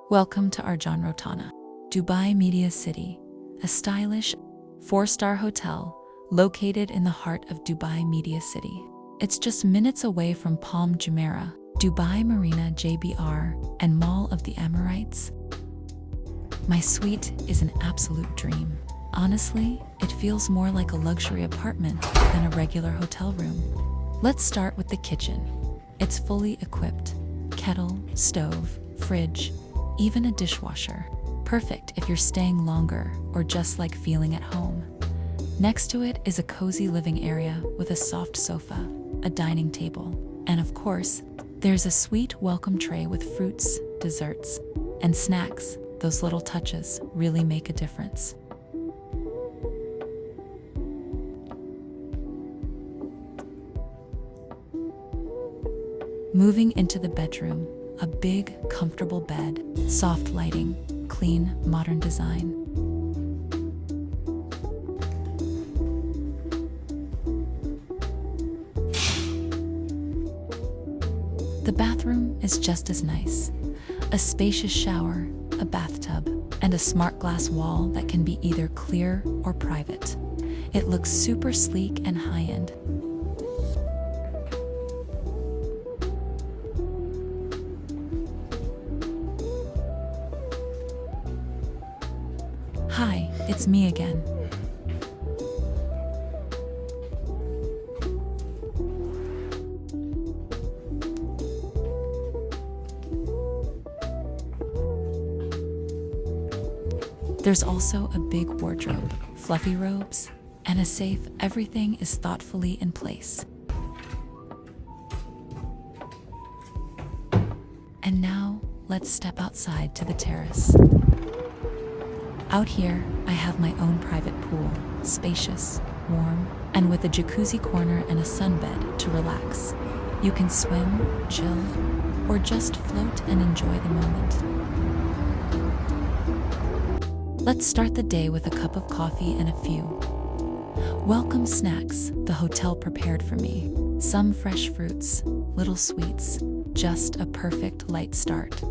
Welcome to Arjaan Rotana, Dubai Media City, a stylish, 4-star hotel located in the heart of Dubai Media City. It's just minutes away from Palm Jumeirah, Dubai Marina JBR, and Mall of the Emirates. My suite is an absolute dream. Honestly, it feels more like a luxury apartment than a regular hotel room. Let's start with the kitchen. It's fully equipped. Kettle, stove, fridge, even a dishwasher. Perfect if you're staying longer or just like feeling at home. Next to it is a cozy living area with a soft sofa, a dining table, and of course, there's a sweet welcome tray with fruits, desserts, and snacks. Those little touches really make a difference. Moving into the bedroom, a big, comfortable bed, soft lighting, clean, modern design. The bathroom is just as nice. A spacious shower, a bathtub, and a smart glass wall that can be either clear or private. It looks super sleek and high-end. Hi, it's me again. There's also a big wardrobe, fluffy robes, and a safe. Everything is thoughtfully in place. And now, let's step outside to the terrace. Out here, I have my own private pool, spacious, warm, and with a jacuzzi corner and a sunbed to relax. You can swim, chill, or just float and enjoy the moment. Let's start the day with a cup of coffee and a few welcome snacks the hotel prepared for me. Some fresh fruits, little sweets, just a perfect light start.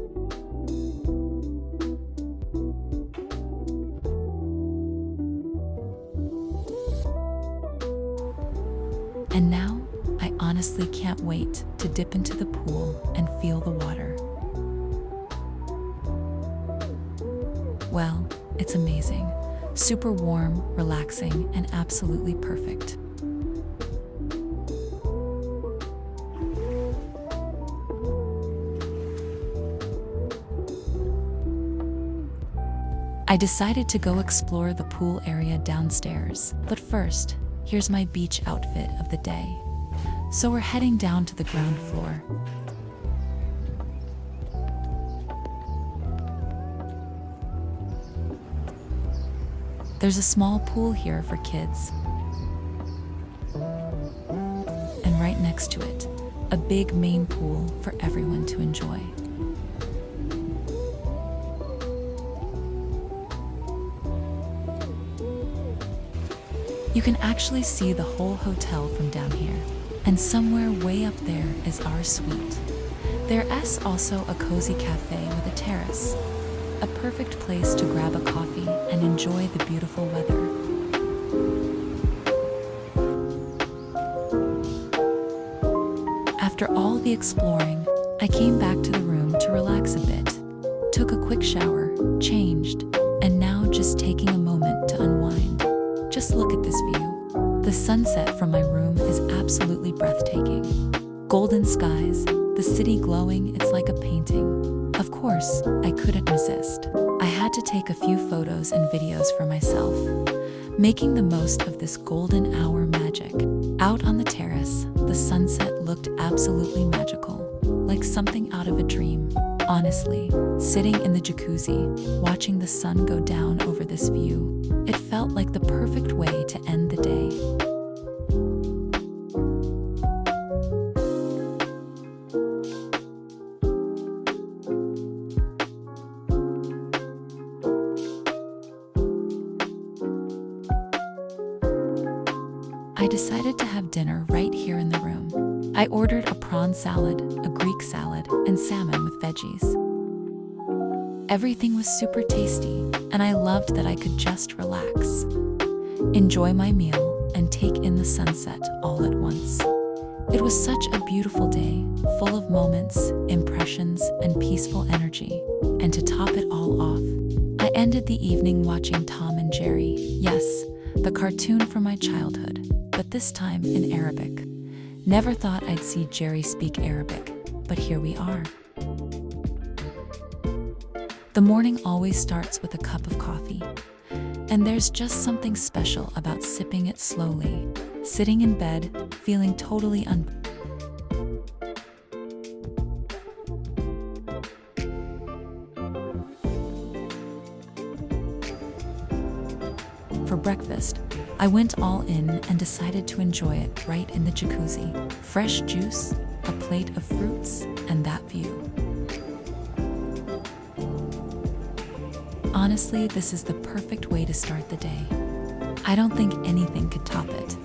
And now, I honestly can't wait to dip into the pool and feel the water. Well, it's amazing. Super warm, relaxing, and absolutely perfect. I decided to go explore the pool area downstairs, but first, here's my beach outfit of the day. So we're heading down to the ground floor. There's a small pool here for kids. And right next to it, a big main pool for everyone to enjoy. You can actually see the whole hotel from down here, and somewhere way up there is our suite. There's also a cozy cafe with a terrace, a perfect place to grab a coffee and enjoy the beautiful weather. After all the exploring, I came back to the room to relax a bit, took a quick shower, changed, and now just taking a moment to unwind. Just look at this view. The sunset from my room is absolutely breathtaking. Golden skies, the city glowing, it's like a painting. Of course, I couldn't resist. I had to take a few photos and videos for myself, making the most of this golden hour magic. Out on the terrace, the sunset looked absolutely magical, like something out of a dream. Honestly, sitting in the jacuzzi, watching the sun go down over this view, it felt like the perfect way to end the day. I decided to have dinner right here in the room. I ordered a prawn salad, a Greek salad, and salmon with veggies. Everything was super tasty, and I loved that I could just relax, enjoy my meal, and take in the sunset all at once. It was such a beautiful day, full of moments, impressions, and peaceful energy. And to top it all off, I ended the evening watching Tom and Jerry. Yes, the cartoon from my childhood, but this time in Arabic. Never thought I'd see Jerry speak Arabic, but here we are. The morning always starts with a cup of coffee, and there's just something special about sipping it slowly, sitting in bed, feeling totally For breakfast, I went all in and decided to enjoy it right in the jacuzzi. Fresh juice, a plate of fruits, and that view. Honestly, this is the perfect way to start the day. I don't think anything could top it.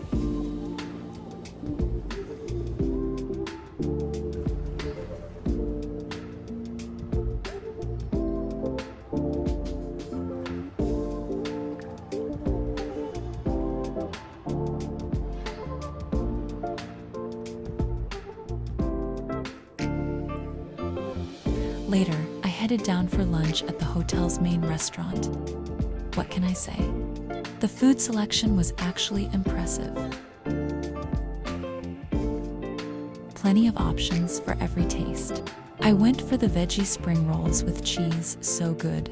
Later, I headed down for lunch at the hotel's main restaurant. What can I say? The food selection was actually impressive. Plenty of options for every taste. I went for the veggie spring rolls with cheese, so good.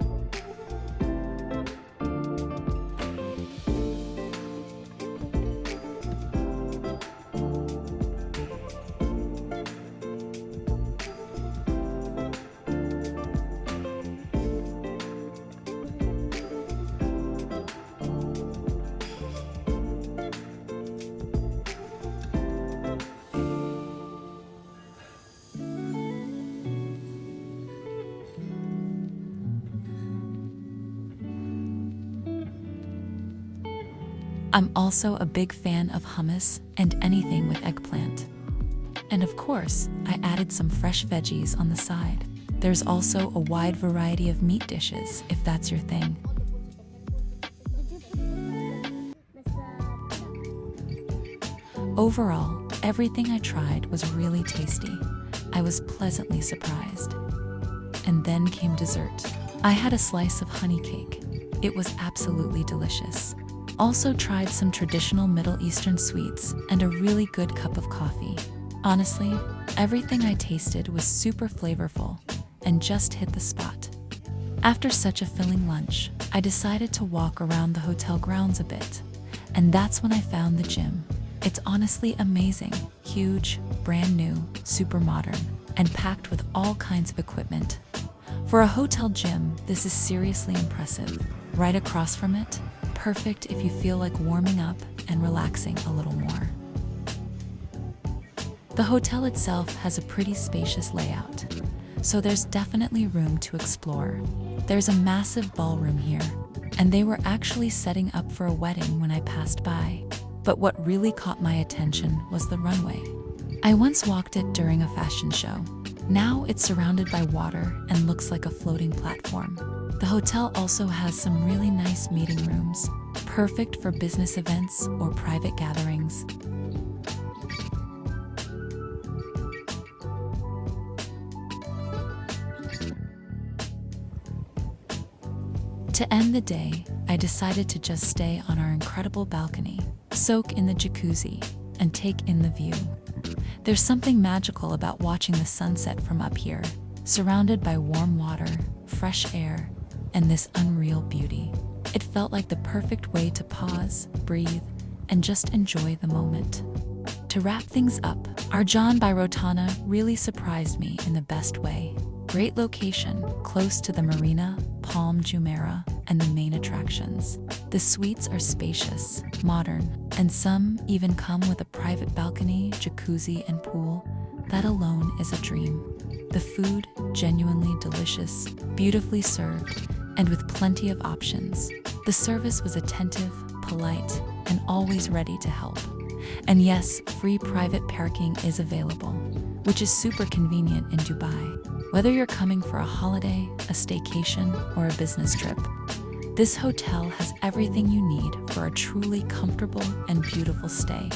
I'm also a big fan of hummus and anything with eggplant. And of course, I added some fresh veggies on the side. There's also a wide variety of meat dishes if that's your thing. Overall, everything I tried was really tasty. I was pleasantly surprised. And then came dessert. I had a slice of honey cake. It was absolutely delicious. Also tried some traditional Middle Eastern sweets and a really good cup of coffee. Honestly, everything I tasted was super flavorful and just hit the spot. After such a filling lunch, I decided to walk around the hotel grounds a bit, and that's when I found the gym. It's honestly amazing, huge, brand new, super modern, and packed with all kinds of equipment. For a hotel gym, this is seriously impressive. Right across from it, perfect if you feel like warming up and relaxing a little more. The hotel itself has a pretty spacious layout, so there's definitely room to explore. There's a massive ballroom here, and they were actually setting up for a wedding when I passed by. But what really caught my attention was the runway. I once walked it during a fashion show. Now it's surrounded by water and looks like a floating platform. The hotel also has some really nice meeting rooms, perfect for business events or private gatherings. To end the day, I decided to just stay on our incredible balcony, soak in the jacuzzi, and take in the view. There's something magical about watching the sunset from up here, surrounded by warm water, fresh air, and this unreal beauty. It felt like the perfect way to pause, breathe, and just enjoy the moment. To wrap things up, Arjaan by Rotana really surprised me in the best way. Great location, close to the marina, Palm Jumeirah, and the main attractions. The suites are spacious, modern, and some even come with a private balcony, jacuzzi, and pool. That alone is a dream. The food, genuinely delicious, beautifully served, and with plenty of options. The service was attentive, polite, and always ready to help. And yes, free private parking is available. which is super convenient in Dubai. Whether you're coming for a holiday, a staycation, or a business trip, this hotel has everything you need for a truly comfortable and beautiful stay.